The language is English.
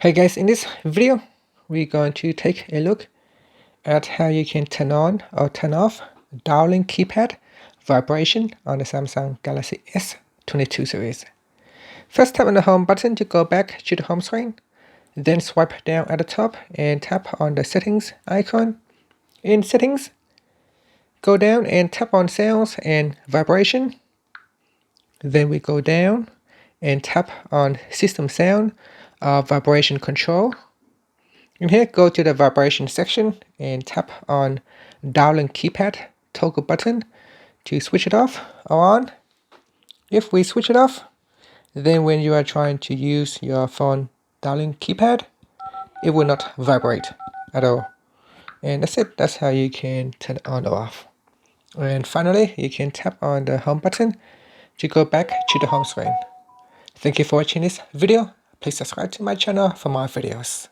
Hey guys, in this video, we're going to take a look at how you can turn on or turn off dialing keypad vibration on the Samsung Galaxy S22 series. First, tap on the home button to go back to the home screen. Then swipe down at the top and tap on the settings icon. In settings, go down and tap on sounds and vibration. Then we go down and tap on system sound or vibration control. In here, go to the vibration section and tap on dialing keypad toggle button to switch it off or on. If we switch it off, then when you are trying to use your phone dialing keypad, it will not vibrate at all. And that's it. That's how you can turn it on or off. And finally, you can tap on the home button to go back to the home screen. Thank you for watching this video. Please subscribe to my channel for more videos.